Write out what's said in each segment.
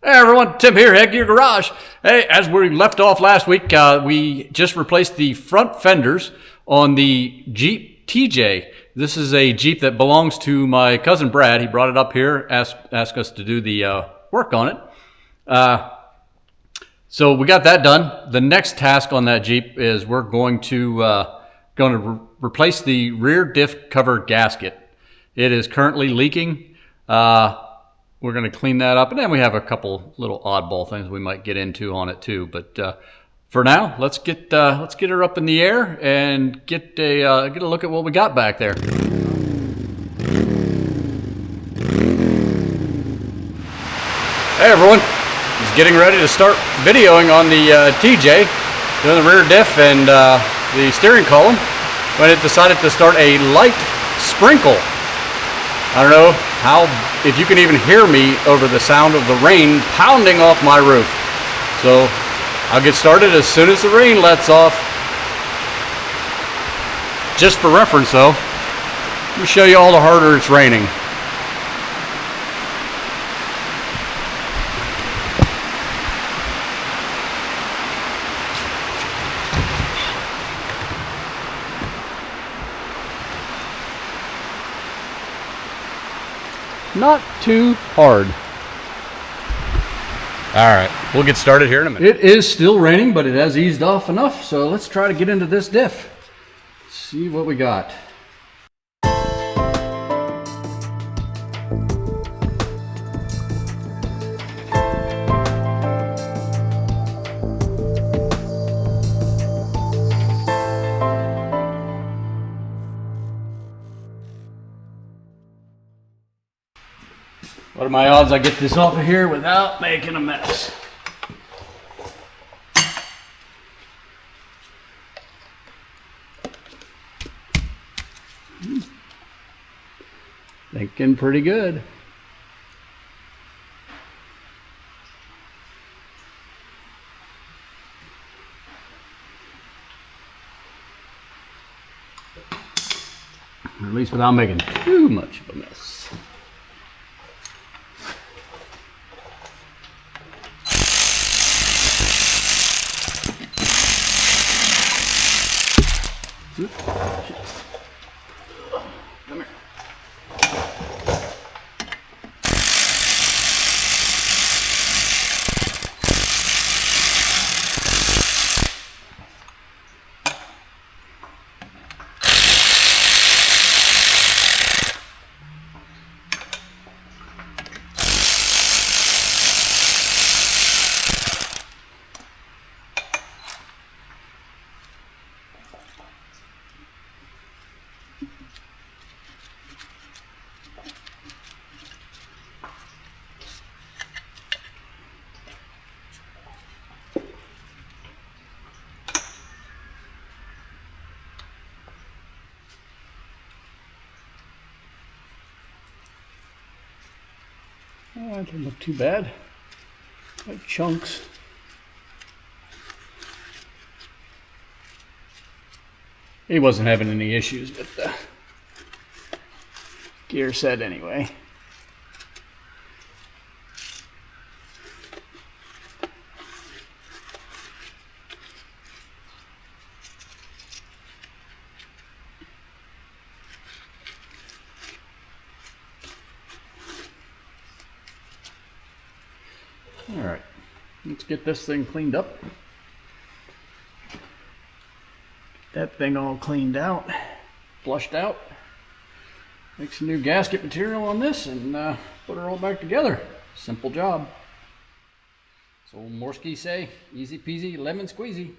Hey everyone, Tim here, Head Gear Garage. Hey, as we left off last week, we just replaced the front fenders on the Jeep TJ. This is a Jeep that belongs to my cousin Brad. He brought it up here, asked us to do the work on it. So we got that done. The next task on that Jeep is we're going to replace the rear diff cover gasket. It is currently leaking. We're going to clean that up, and then we have a couple little oddball things we might get into on it too. But for now, let's get her up in the air and get a look at what we got back there. Hey everyone, just getting ready to start videoing on the TJ, doing the rear diff and the steering column, when it decided to start a light sprinkle. I don't know if you can even hear me over the sound of the rain pounding off my roof. So I'll get started as soon as the rain lets off. Just for reference though, let me show you all the harder it's raining. Not too hard. All right, we'll get started here in a minute. It is still raining, but it has eased off enough, so let's try to get into this diff. See what we got. What are my odds I get this off of here without making a mess? Thinking pretty good. Or at least without making too much of a mess. Come here. Oh, that didn't look too bad. Like chunks. He wasn't having any issues with the gear set anyway. All right, let's get this thing cleaned up. That thing all cleaned out, flushed out. Make some new gasket material on this and put her all back together. Simple job. So Morsky say, easy peasy, lemon squeezy.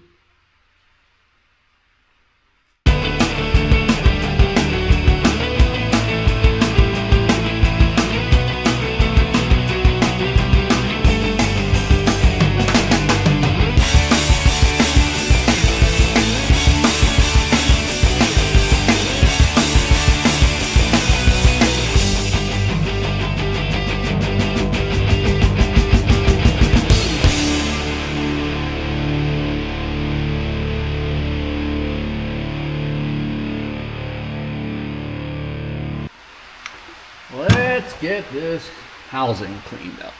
Let's get this housing cleaned up.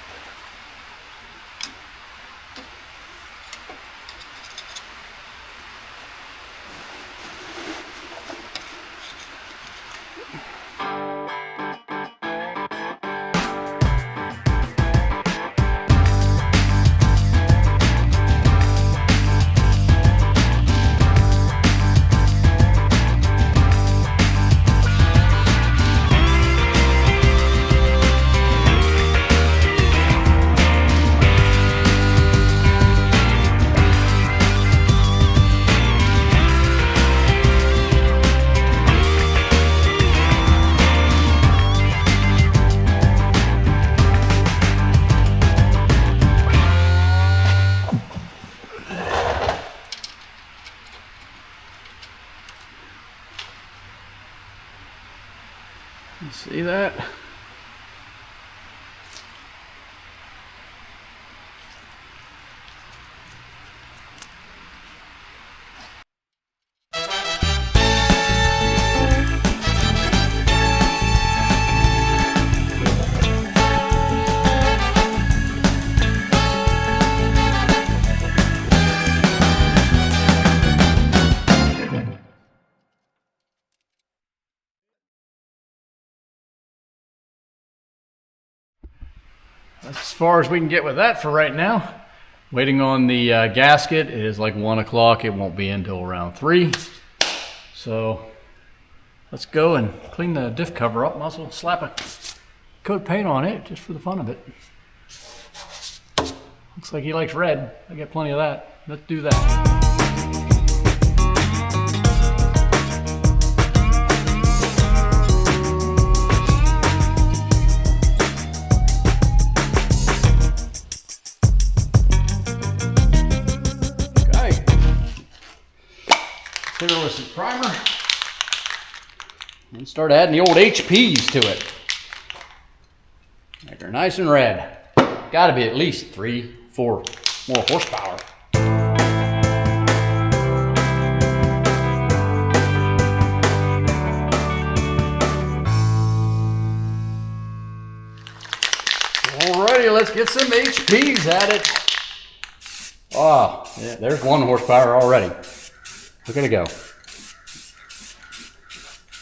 That's as far as we can get with that for right now. Waiting on the gasket. It is like 1 o'clock. It won't be until around 3. So let's go and clean the diff cover up. Might as well slap a coat of paint on it just for the fun of it. Looks like he likes red. I got plenty of that. Let's do that. Clear with some primer and start adding the old HPs to it. Make her nice and red. Got to be at least 3, 4 more horsepower. Alrighty, let's get some HPs at it. Oh, yeah, there's 1 horsepower already. Look at it go.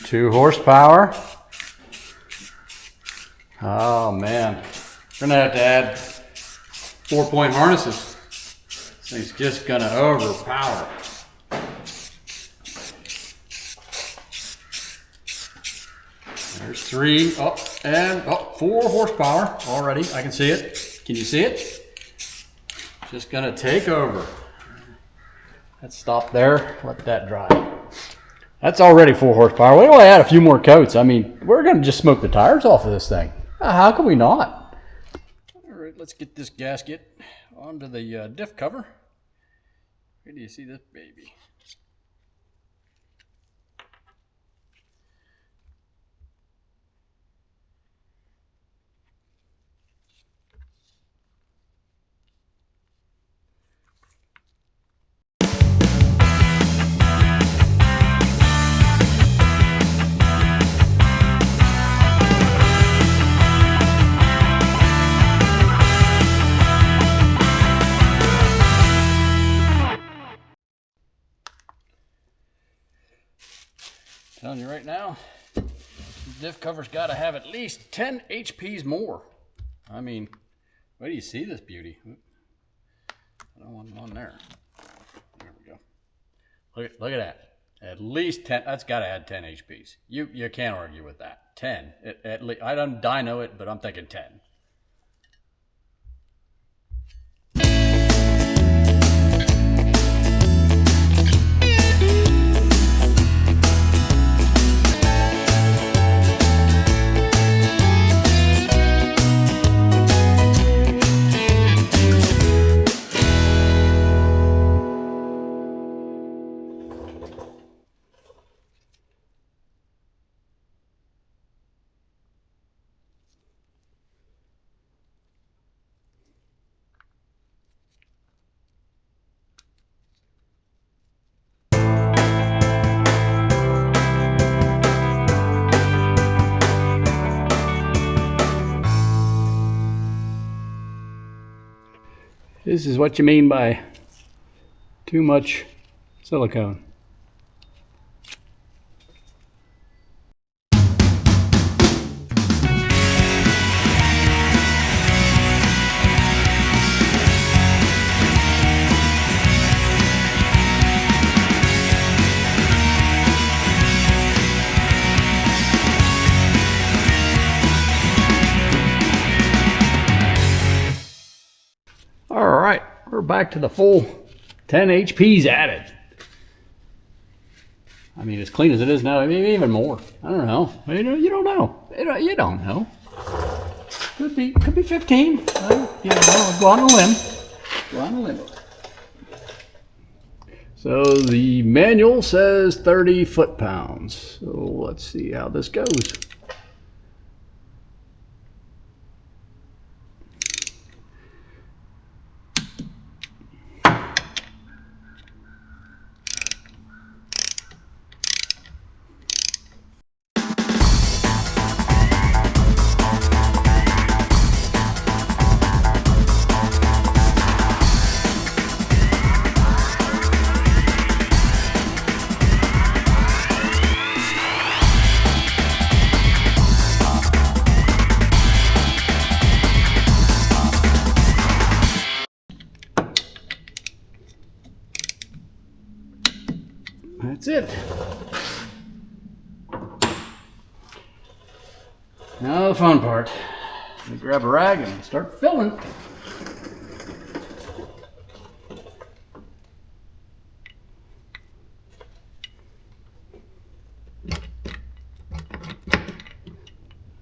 2 horsepower. Oh man. We're gonna have to add 4-point harnesses. This thing's just gonna overpower. There's 3. Oh, and 4 horsepower already. I can see it. Can you see it? Just gonna take over. Let's stop there, let that dry. That's already 4 horsepower. We only add a few more coats. I mean, we're going to just smoke the tires off of this thing. How can we not? All right, let's get this gasket onto the diff cover. Where do you see this baby? Telling you right now, the diff cover's got to have at least 10 HPs more. I mean, where do you see this beauty? I don't want one there. There we go. Look at that. At least 10. That's got to add 10 HPs. You can't argue with that. 10. At least, I don't dyno it, but I'm thinking 10. This is what you mean by too much silicone. Alright, we're back to the full 10 HPs added. I mean, as clean as it is now, maybe even more. I don't know. You don't know. You don't know. Could be 15. I'll go on a limb. Go on a limb. So the manual says 30 foot-pounds. So let's see how this goes. That's it. Now the fun part. Let me grab a rag and start filling.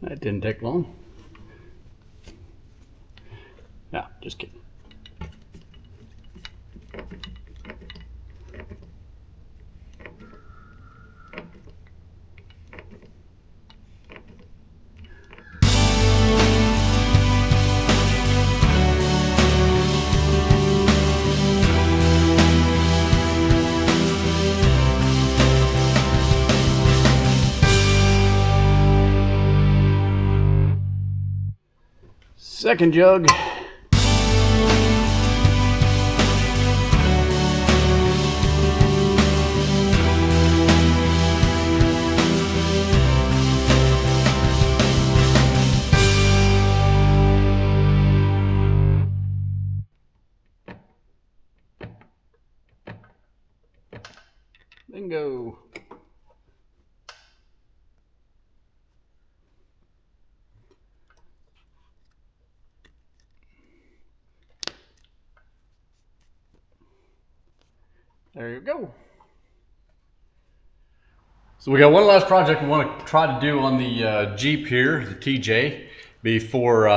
That didn't take long. Yeah, just kidding. Second jug. Bingo. There you go. So we got one last project we want to try to do on the Jeep here, the TJ, before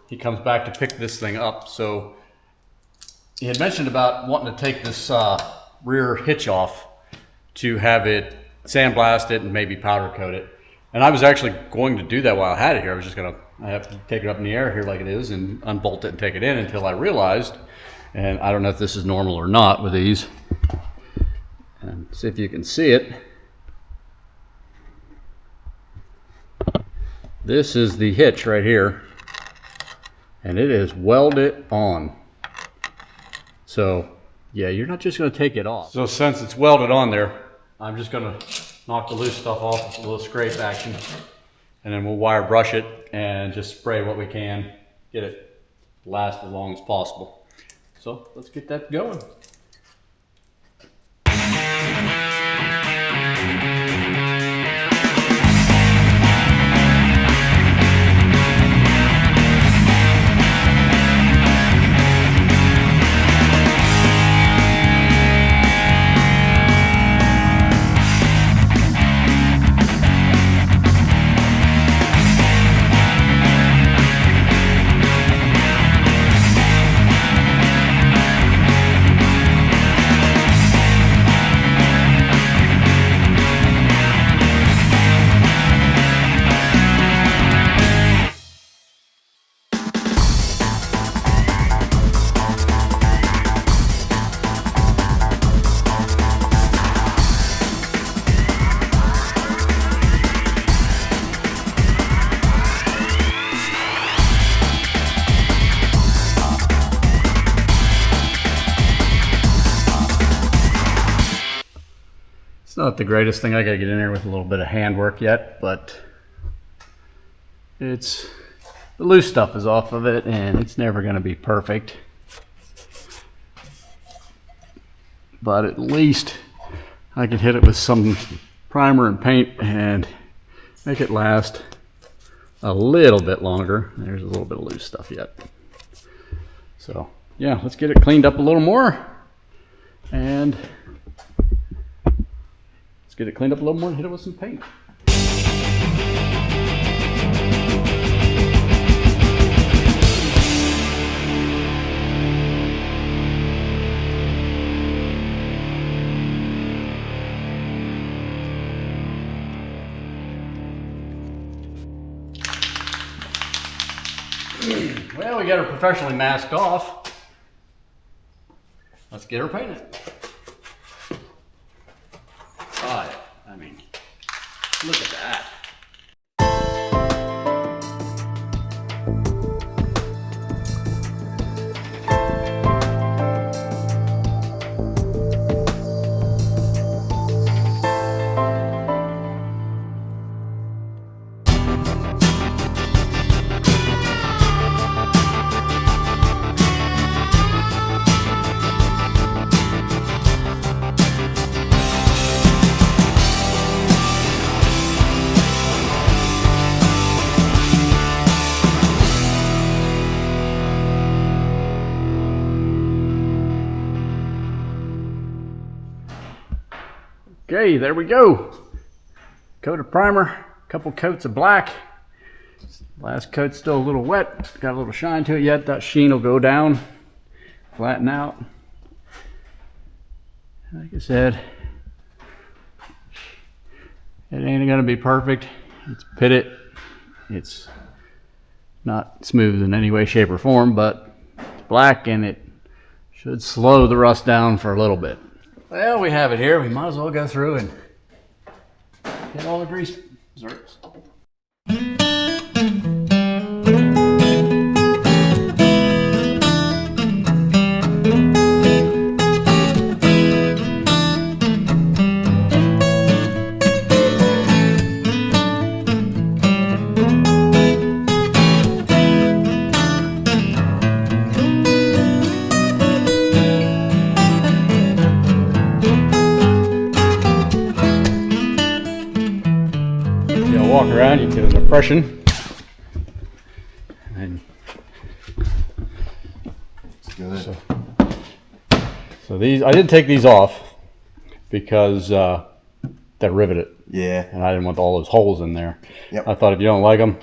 he comes back to pick this thing up. So he had mentioned about wanting to take this rear hitch off to have it sandblast it and maybe powder coat it. And I was actually going to do that while I had it here. I have to take it up in the air here like it is and unbolt it and take it in until I realized, and I don't know if this is normal or not with these, and see if you can see it. This is the hitch right here, and it is welded on. So yeah, you're not just going to take it off. So since it's welded on there, I'm just going to knock the loose stuff off with a little scrape action, and then we'll wire brush it and just spray what we can, get it to last as long as possible. So let's get that going. It's not the greatest thing. I gotta get in there with a little bit of handwork yet, but the loose stuff is off of it, and it's never gonna be perfect. But at least I can hit it with some primer and paint and make it last a little bit longer. There's a little bit of loose stuff yet. So yeah, let's get it cleaned up a little more, and let's get it cleaned up a little more and hit it with some paint. Well, we got her professionally masked off. Let's get her painted. I mean, look at that. Okay, there we go. Coat of primer, a couple coats of black. Last coat's still a little wet, got a little shine to it yet. That sheen will go down, flatten out. Like I said, it ain't gonna be perfect. It's pitted. It's not smooth in any way, shape, or form, but it's black and it should slow the rust down for a little bit. Well, we have it here. We might as well go through and get all the grease zerks. Walk around, you get an impression. And so these, I did take these off because they're riveted. Yeah. And I didn't want all those holes in there. Yep. I thought if you don't like them,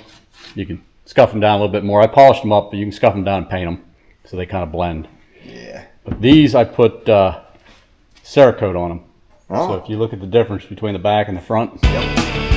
you can scuff them down a little bit more. I polished them up, but you can scuff them down and paint them so they kind of blend. Yeah. But these, I put Cerakote on them. Oh. So if you look at the difference between the back and the front. Yep.